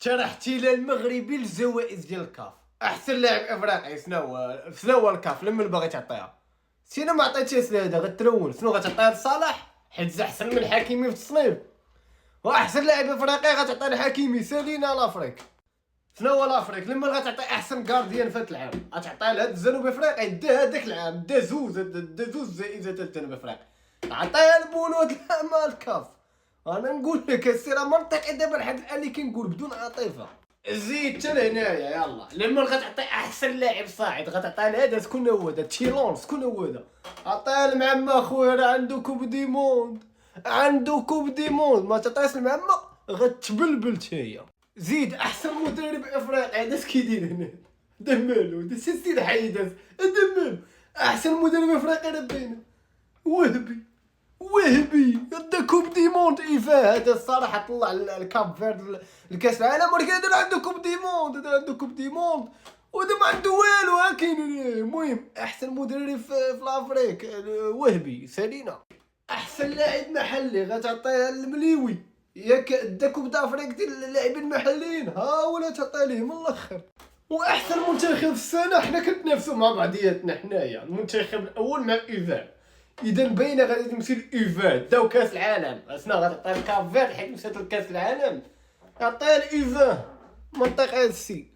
شرحتي للمغربي الجوائز ديال الكاف. احسن لاعب افريقي شنو هو الكاف لما باغي تعطيها؟ سينا ما عطيتيش لهذا غترون. شنو غتعطيها لصالح حيت احسن من حكيمي في التصنيف؟ واحسن لاعب افريقي غتعطي لحكيمي سالينا لافريك. شنو هو لافريك لما غتعطي احسن غارديان فهاد العام؟ غتعطيها لهاد الجنوب افريقي دا هذاك العام دا زوز جائزة الجنوب افريقي. عطيها لبولود لا مال الكاف. انا نقول لك السيره منطقي دابا لحد الان اللي كنقول بدون عاطفه. زيد حتى لهنايا يلا لما غتعطي احسن لاعب صاعد غتعطيها لهذا. شكون هو هذا؟ تشيلون. شكون هو هذا؟ عطيها لمعما خويا راه عنده كوب دي موند. عنده كوب دي موند ما تعطيهاش لمعما غتبلبل هي. زيد احسن مدرب افريقي هذا اش كيدير هنا؟ هذا مالو؟ هذا سير حيد هذا مالو؟ احسن مدرب افريقي راه باينه وهبي هدا كوب دي موند ايفا. هذا الصراحه طلع الكاب فيرد الكاس العالم ولكن هذا عنده كوب دي موند. هذا عنده كوب دي موند وهذا ما عنده والو. ها كاين. المهم احسن مدرب في الافريق وهبي سالينا. احسن لاعب محلي غتعطيها للمليوي. ياك دا كوب دافريك ديال اللاعبين المحليين ها ولا تعطي ليه من الاخر. واحسن منتخب في السنه حنا كنتنافسوا مع بعضياتنا حنايا. المنتخب الاول مع ايفان. اذا باينه غادي تمشي لايفان داو كاس العالم. شنو غتعطي لكاب فيرد حيت مشات لكاس العالم؟ عطيها لايفان منطقي هذا الشيء.